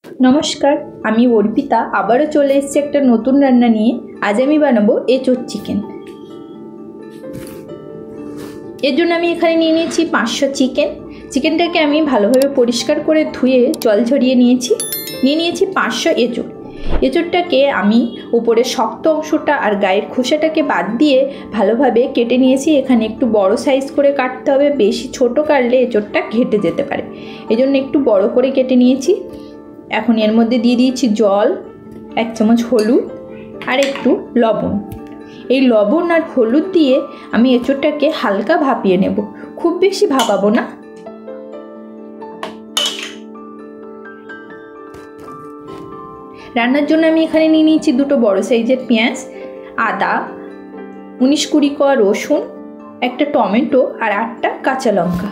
नमस्कार আমি অর্পিতা আবারও চলে এসেছি একটা নতুন রান্না নিয়ে। আজ আমি বানাবো এঁচোড় চিকেন। এর জন্য আমি এখানে নিয়ে নিয়েছি 500 চিকেন। চিকেনটাকে আমি ভালোভাবে পরিষ্কার করে ধুয়ে জল ঝরিয়ে নিয়েছি। নিয়ে নিয়েছি 500 এঁচোড়। এঁচোড়টাকে আমি উপরে শক্ত অংশটা আর গায়ের খোসাটাকে বাদ দিয়ে ভালোভাবে কেটে নিয়েছি। এখানে একটু বড় সাইজ করে কাটতে হবে, বেশি ছোট কাটলে এঁচোড়টা ঘেটে যেতে পারে, এজন্য একটু বড় করে কেটে নিয়েছি। এখন এর মধ্যে দিয়ে দিয়েছি জল, 1 চামচ হলুদ আর একটু লবণ। এই লবণ আর হলুদ দিয়ে আমি এঁচোড়টাকে হালকা ভাপিয়ে নেব, খুব বেশি ভাপাবো না। রান্নার জন্য আমি এখানে নিয়ে নিয়েছি 2টো বড় সাইজের পেঁয়াজ, আদা, 19-20 কোয়া রসুন, একটা টমেটো আর 8টা কাঁচা লঙ্কা।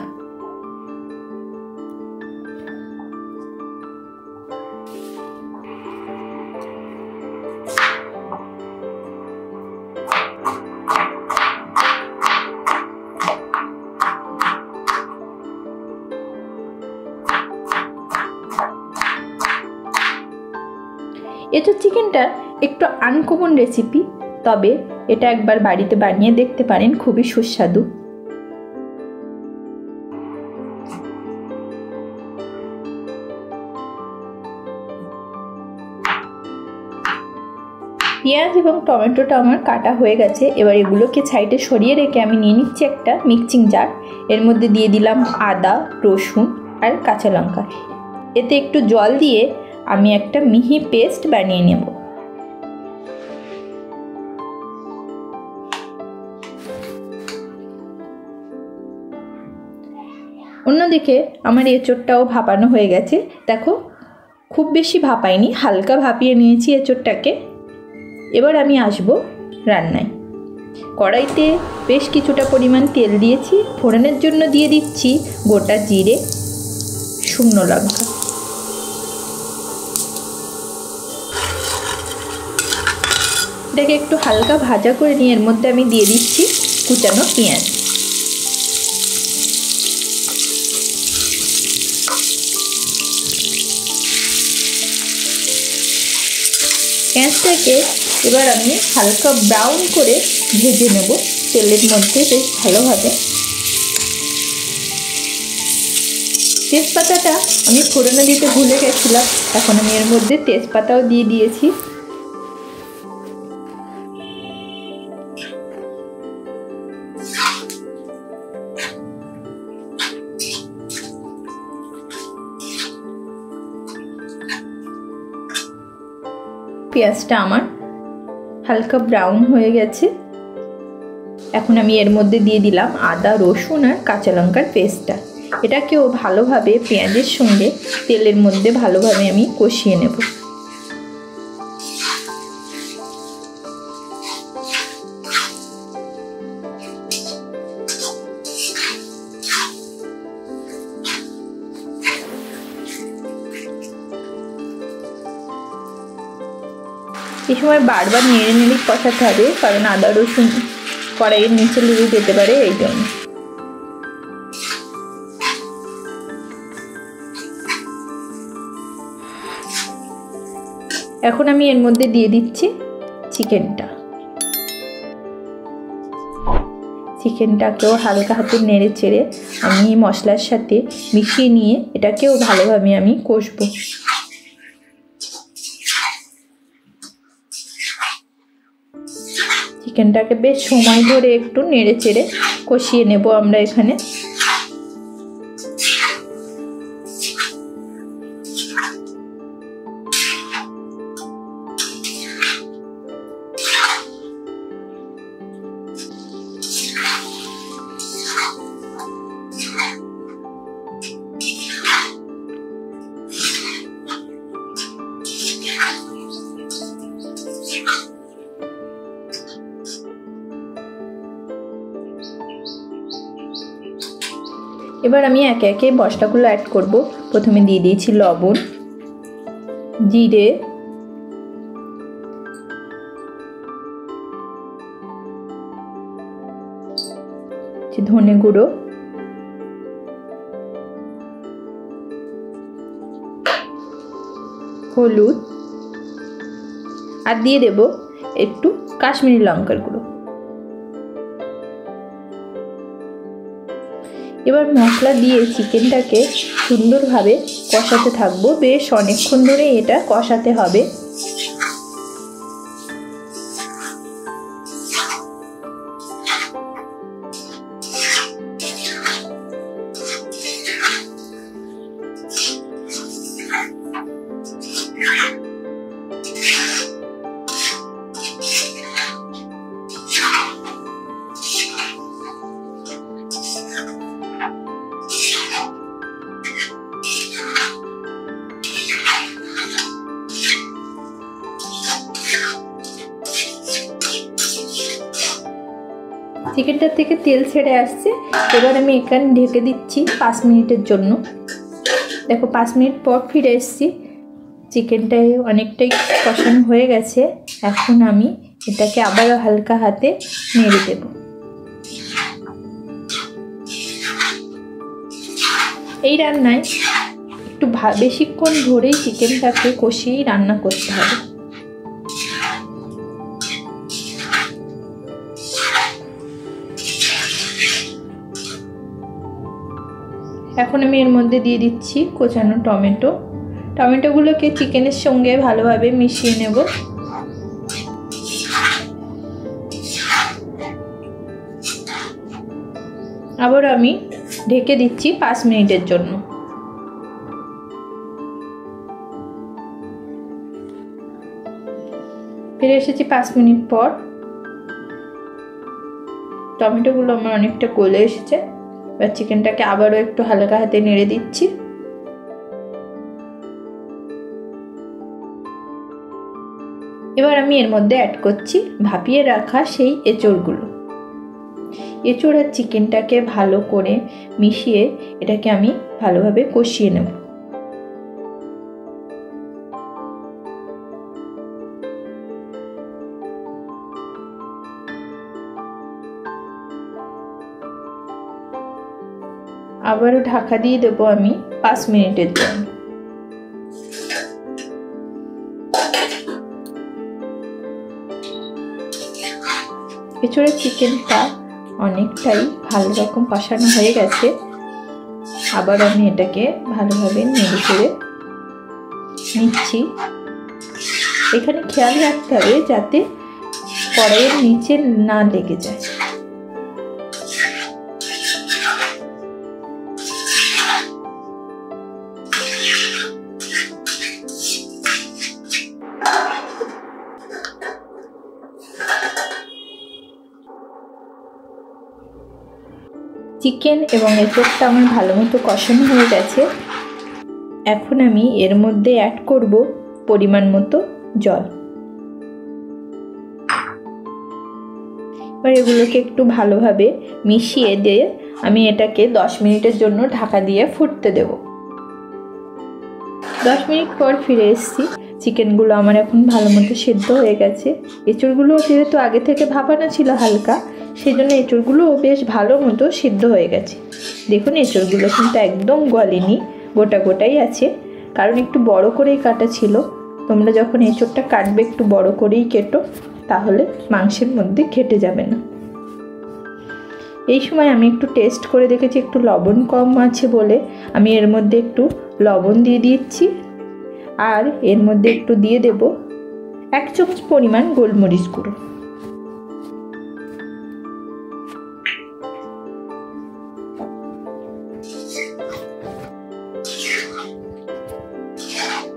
এঁচোড় চিকেনটা একটু আনকমন রেসিপি, তবে এটা একবার বাড়িতে বানিয়ে দেখতে পারেন, খুবই সুস্বাদু। পেঁয়াজ এবং টমেটোটা আমার কাটা হয়ে গেছে। এবার এগুলোকে সাইডে সরিয়ে রেখে আমি নিয়ে নিচ্ছি একটা মিক্সিং জার। এর মধ্যে দিয়ে দিলাম আদা, রসুন আর কাঁচা লঙ্কা। এতে একটু জল দিয়ে আমি একটা মিহি পেস্ট বানিয়ে নেব। অন্যদিকে আমার এঁচোড়টাও ভাপানো হয়ে গেছে। দেখো, খুব বেশি ভাপাইনি, হালকা ভাপিয়ে নিয়েছি এঁচোড়টাকে। এবার আমি আসব রান্নায়। কড়াইতে বেশ কিছুটা পরিমাণ তেল দিয়েছি। ফোড়নের জন্য দিয়ে দিচ্ছি গোটা জিরে, শুকনো লঙ্কা। এটাকে একটু হালকা ভাজা করে নিয়ে এর মধ্যে আমি দিয়ে দিচ্ছি কুচানো পেঁয়াজ। পেঁয়াজটাকে এবার আমি হালকা ব্রাউন করে ভেজে নেব তেলের মধ্যে বেশ ভালোভাবে। তেজপাতাটা আমি ফোড়নে দিতে ভুলে গেছিলাম, এখন আমি এর মধ্যে তেজপাতাও দিয়ে দিয়েছি। পেঁয়াজটা আমার হালকা ব্রাউন হয়ে গেছে। এখন আমি এর মধ্যে দিয়ে দিলাম আদা, রসুন আর কাঁচা লঙ্কার পেস্টটা। এটাকেও ভালোভাবে পেঁয়াজের সঙ্গে তেলের মধ্যে ভালোভাবে আমি কষিয়ে নেব। এই সময় বারবার নেড়ে নেড়ে কষাতে হবে, কারণ আদা রসুন কড়াইয়ের নিচে লেগে যেতে পারে, এই জন্য। এখন আমি এর মধ্যে দিয়ে দিচ্ছি চিকেনটাকেও হালকা হাতে নেড়ে চেড়ে আমি মশলার সাথে মিশিয়ে নিয়ে এটাকেও ভালোভাবে আমি কষবো। চিকেনটাকে বেশ সময় ধরে একটু নেড়ে চেড়ে কষিয়ে নেব আমরা এখানে। এবার আমি একে একে মশলাগুলো অ্যাড করব। প্রথমে দিয়ে দিয়েছি লবণ, জিরে, ধনে গুঁড়ো, হলুদ আর দিয়ে দেব একটু কাশ্মীরি লঙ্কার গুঁড়ো। এবার মশলা দিয়ে চিকেনটাকে সুন্দরভাবে কষাতে থাকবো। বেশ অনেকক্ষণ ধরে এটা কষাতে হবে। চিকেনটা থেকে তেল ছেড়ে আসছে। এবার আমি এখানে ঢেকে দিচ্ছি 5 মিনিটের জন্য। দেখো 5 মিনিট পর ফিরে এসেছি। চিকেনটাই অনেকটাই কষানো হয়ে গেছে। এখন আমি এটাকে আবারও হালকা হাতে নেড়ে দেব। এই রান্নায় একটু বেশিক্ষণ ধরেই চিকেনটাকে কষিয়েই রান্না করতে হবে। এখন আমি এর মধ্যে দিয়ে দিচ্ছি কোচানো টমেটো। টমেটোগুলোকে চিকেনের সঙ্গে ভালোভাবে মিশিয়ে নেব। আবার আমি ঢেকে দিচ্ছি 5 মিনিটের জন্য। ফিরে এসেছি 5 মিনিট পর। টমেটোগুলো আমার অনেকটা গলে এসেছে। এবার চিকেনটাকে আবারও একটু হালকা হাতে নেড়ে দিচ্ছি। এবার আমি এর মধ্যে অ্যাড করছি ভাপিয়ে রাখা সেই এঁচড়গুলো। এঁচড় আর চিকেনটাকে ভালো করে মিশিয়ে এটাকে আমি ভালোভাবে কষিয়ে নেব। আবারও ঢাকা দিয়ে দেবো আমি 5 মিনিটের জন্য। এঁচড়ের চিকেনটা অনেকটাই ভালো রকম কষানো হয়ে গেছে। আবার আমি এটাকে ভালোভাবে নেড়ে চেড়ে নিচ্ছি। এখানে খেয়াল রাখতে হবে যাতে কড়াইয়ের নিচে না লেগে যায়। চিকেন এবং এঁচড়টা আমার ভালো মতো কষানো হয়ে গেছে। এখন আমি এর মধ্যে অ্যাড করব পরিমাণ মতো জল। এবার এগুলোকে একটু ভালোভাবে মিশিয়ে দিয়ে আমি এটাকে 10 মিনিটের জন্য ঢাকা দিয়ে ফুটতে দেব। 10 মিনিট পর ফিরে এসেছি। চিকেনগুলো আমার এখন ভালো মতো সেদ্ধ হয়ে গেছে। এঁচড়গুলো যেহেতু আগে থেকে ভাপানো ছিল হালকা, সেই জন্য এঁচড়গুলোও বেশ ভালো মতো সিদ্ধ হয়ে গেছে। দেখুন এঁচড়গুলো কিন্তু একদম গলেনি, গোটা গোটাই আছে, কারণ একটু বড় করেই কাটা ছিল। তোমরা যখন এঁচড়টা কাটবে একটু বড় করেই কেটো, তাহলে মাংসের মধ্যে ঘেটে যাবে না। এই সময় আমি একটু টেস্ট করে দেখেছি একটু লবণ কম আছে বলে আমি এর মধ্যে একটু লবণ দিয়ে দিচ্ছি। আর এর মধ্যে একটু দিয়ে দেব 1 চামচ পরিমাণ গোলমরিচ গুঁড়ো।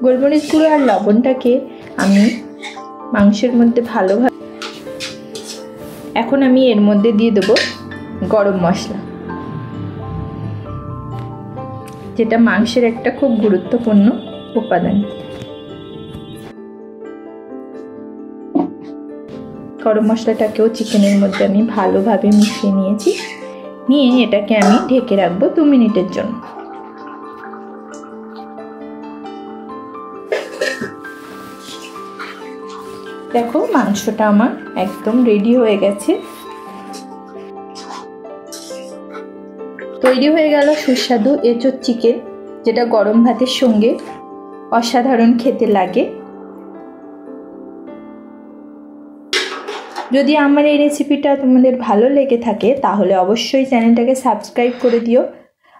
গোলমরিচ গুঁড়ো আর লবণটাকে আমি মাংসের মধ্যে ভালোভাবে। এখন আমি এর মধ্যে দিয়ে দেব গরম মশলা, যেটা মাংসের একটা খুব গুরুত্বপূর্ণ উপাদান। গরম মশলাটাকেও চিকেনের মধ্যে আমি ভালোভাবে মিশিয়ে নিয়েছি। নিয়ে এটাকে আমি ঢেকে রাখবো 2 মিনিটের জন্য। দেখো মাংসটা আমার একদম রেডি হয়ে গেছে। তৈরি হয়ে গেল সুস্বাদু এঁচোড় চিকেন, যেটা গরম ভাতের সঙ্গে অসাধারণ খেতে লাগে। যদি আমার এই রেসিপিটা তোমাদের ভালো লেগে থাকে তাহলে অবশ্যই চ্যানেলটাকে সাবস্ক্রাইব করে দিও,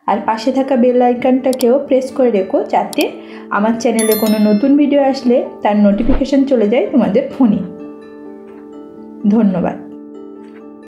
আর পাশে থাকা বেল আইকনটাকেও প্রেস করে রেখো যাতে আমার চ্যানেলে কোনো নতুন ভিডিও আসলে তার নোটিফিকেশন চলে যায় তোমাদের ফোনে। ধন্যবাদ।